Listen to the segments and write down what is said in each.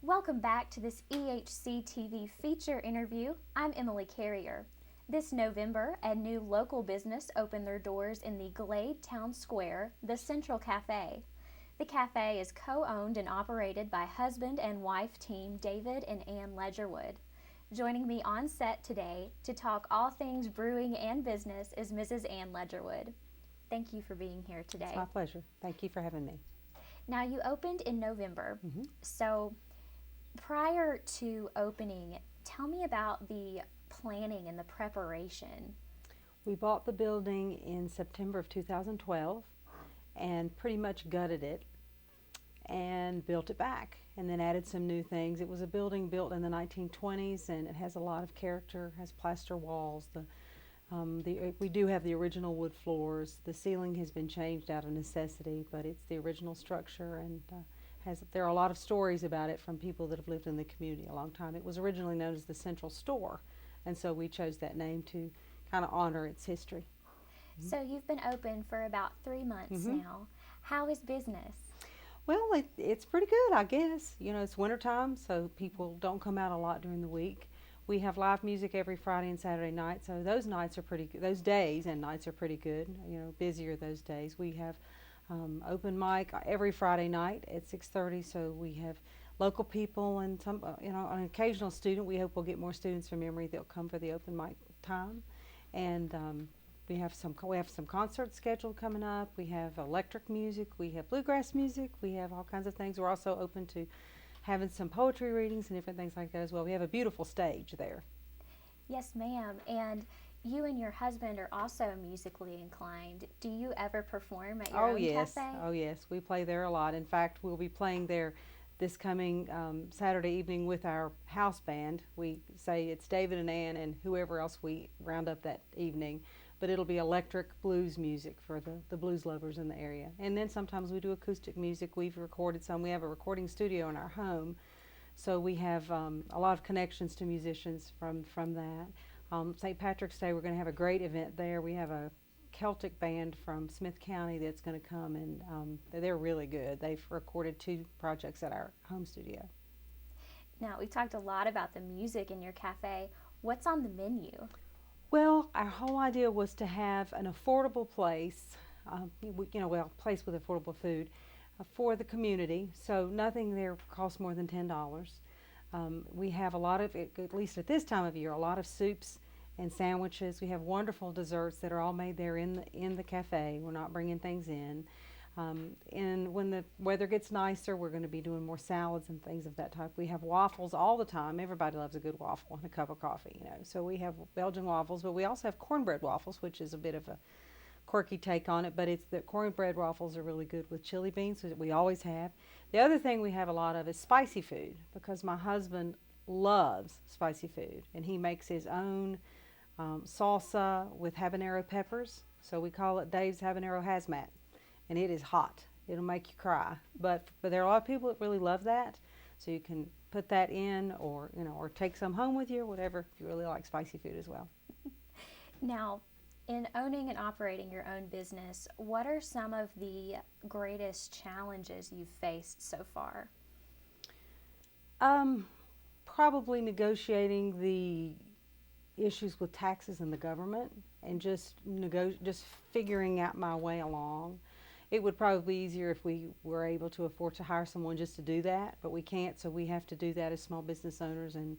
Welcome back to this EHC TV feature interview. I'm Emily Carrier. This November, a new local business opened their doors in the Glade Town Square, the Central Cafe. The cafe is co-owned and operated by husband and wife team David and Ann Ledgerwood. Joining me on set today to talk all things brewing and business is Mrs. Ann Ledgerwood. Thank you for being here today. It's my pleasure. Thank you for having me. Now, you opened in November, so prior to opening, tell me about the planning and the preparation. We bought the building in September of 2012 and pretty much gutted it and built it back and then added some new things. It was a building built in the 1920s and it has a lot of character, has plaster walls. We do have the original wood floors. The ceiling has been changed out of necessity, but it's the original structure and there are a lot of stories about it from people that have lived in the community a long time. It was originally known as the Central Store, and so we chose that name to kind of honor its history. So you've been open for about 3 months now. How is business? Well, it's pretty good, I guess. You know, it's wintertime, so people don't come out a lot during the week. We have live music every Friday and Saturday night, so those nights are pretty good. Those days and nights are pretty good. You know, busier those days. We have open mic every Friday night at 6:30. So we have local people and some, an occasional student. We hope we'll get more students from Emory that'll come for the open mic time, and we have some concerts scheduled coming up. We have electric music. We have bluegrass music. We have all kinds of things. We're also open to having some poetry readings and different things like that as well. We have a beautiful stage there. Yes, ma'am. And you and your husband are also musically inclined. Do you ever perform at your own cafe? Oh yes, we play there a lot. In fact, we'll be playing there this coming Saturday evening with our house band. We say it's David and Ann and whoever else we round up that evening, but it'll be electric blues music for the blues lovers in the area. And then sometimes we do acoustic music. We've recorded some. We have a recording studio in our home, so we have a lot of connections to musicians from that. St. Patrick's Day, we're going to have a great event there. We have a Celtic band from Smith County that's going to come, and they're really good. They've recorded 2 projects at our home studio. Now, we talked a lot about the music in your cafe. What's on the menu? Well, our whole idea was to have an affordable place, place with affordable food for the community. So nothing there costs more than $10. We have a lot of, at least at this time of year, a lot of soups and sandwiches. We have wonderful desserts that are all made there in the cafe. We're not bringing things in. And when the weather gets nicer, we're going to be doing more salads and things of that type. We have waffles all the time. Everybody loves a good waffle and a cup of coffee, So we have Belgian waffles, but we also have cornbread waffles, which is a bit of a quirky take on it, but the cornbread waffles are really good with chili beans, which we always have. The other thing we have a lot of is spicy food, because my husband loves spicy food, and he makes his own salsa with habanero peppers. So we call it Dave's Habanero Hazmat, and it is hot. It'll make you cry. But there are a lot of people that really love that, so you can put that in, or take some home with you, or whatever, if you really like spicy food as well. Now, in owning and operating your own business, what are some of the greatest challenges you've faced so far? Probably negotiating the issues with taxes and the government, and just figuring out my way along. It would probably be easier if we were able to afford to hire someone just to do that, but we can't, so we have to do that as small business owners and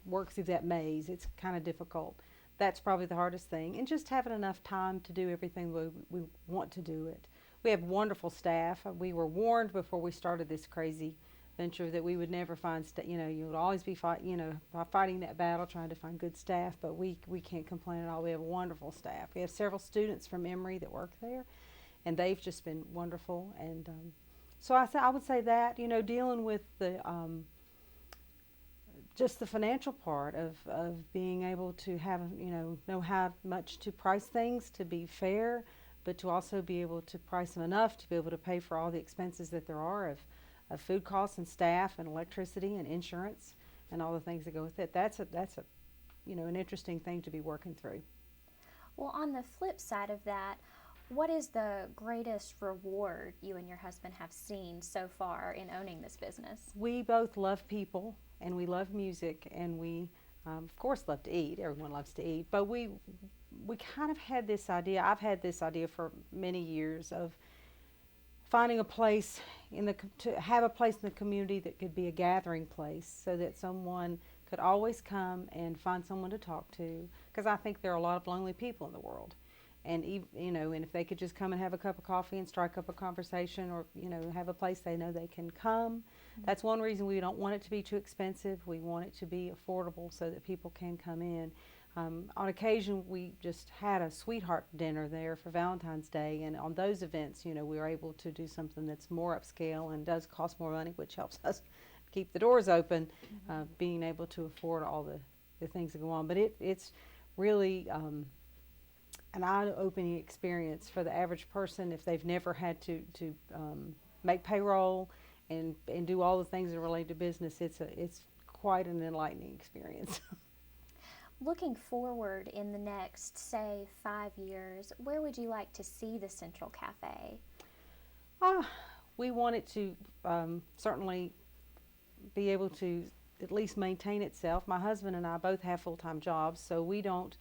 work through that maze. It's kind of difficult. That's probably the hardest thing, and just having enough time to do everything we want to do it. We have wonderful staff. We were warned before we started this crazy venture that we would never find, you would always be fighting that battle, trying to find good staff, but we can't complain at all. We have wonderful staff. We have several students from Emory that work there, and they've just been wonderful. And so I would say that, dealing with the just the financial part of being able to have, know how much to price things to be fair, but to also be able to price them enough to be able to pay for all the expenses that there are of food costs and staff and electricity and insurance and all the things that go with it. That's an interesting thing to be working through. Well, on the flip side of that, What is the greatest reward you and your husband have seen so far in owning this business? We both love people and we love music and we, of course, love to eat. Everyone loves to eat, but we kind of had this idea. I've had this idea for many years of finding a place to have a place in the community that could be a gathering place, so that someone could always come and find someone to talk to. Because I think there are a lot of lonely people in the world, and and if they could just come and have a cup of coffee and strike up a conversation, or have a place they know they can come. Mm-hmm. That's one reason we don't want it to be too expensive. We want it to be affordable so that people can come in. On occasion, we just had a sweetheart dinner there for Valentine's Day, and on those events, we were able to do something that's more upscale and does cost more money, which helps us keep the doors open, being able to afford all the things that go on. But it's really an eye-opening experience for the average person if they've never had to make payroll and do all the things that relate to business. It's quite an enlightening experience. Looking forward in the next, say, 5 years, where would you like to see the Central Cafe? We want it to certainly be able to at least maintain itself. My husband and I both have full-time jobs, so we don't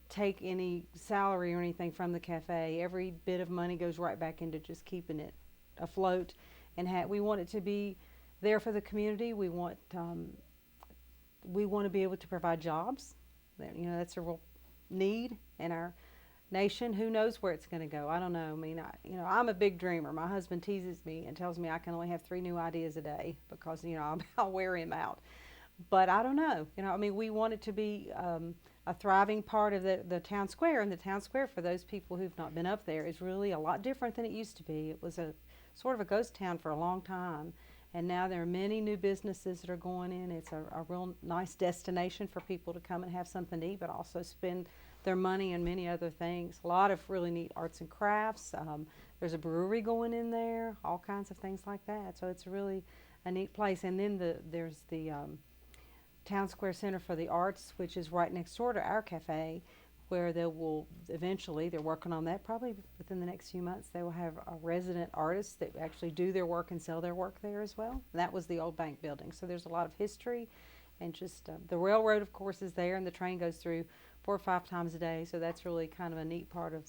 take any salary or anything from the cafe. Every bit of money goes right back into just keeping it afloat, and we want it to be there for the community. We want to be able to provide jobs. That's a real need in our nation. Who knows where it's going to go? I don't know. I mean, I'm a big dreamer. My husband teases me and tells me I can only have 3 new ideas a day because, I'll wear him out. But I don't know. We want it to be a thriving part of the town square. And the town square, for those people who've not been up there, is really a lot different than it used to be. It was a sort of a ghost town for a long time. And now there are many new businesses that are going in. It's a real nice destination for people to come and have something to eat, but also spend their money on many other things. A lot of really neat arts and crafts. There's a brewery going in there, all kinds of things like that. So it's really a neat place. And then there's the Town Square Center for the Arts, which is right next door to our cafe, where they will eventually, they're working on that, probably within the next few months, they will have a resident artists that actually do their work and sell their work there as well. And that was the old bank building. So there's a lot of history, and just the railroad, of course, is there, and the train goes through 4 or 5 times a day. So that's really kind of a neat part of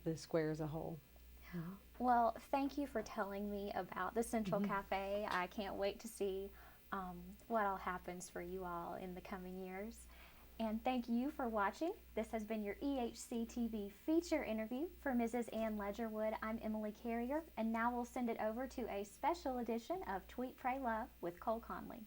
the square as a whole. Mm-hmm. Well, thank you for telling me about the Central Cafe. I can't wait to see what all happens for you all in the coming years. And thank you for watching. This has been your EHC TV feature interview for Mrs. Ann Ledgerwood. I'm Emily Carrier, and now we'll send it over to a special edition of Tweet, Pray, Love with Cole Conley.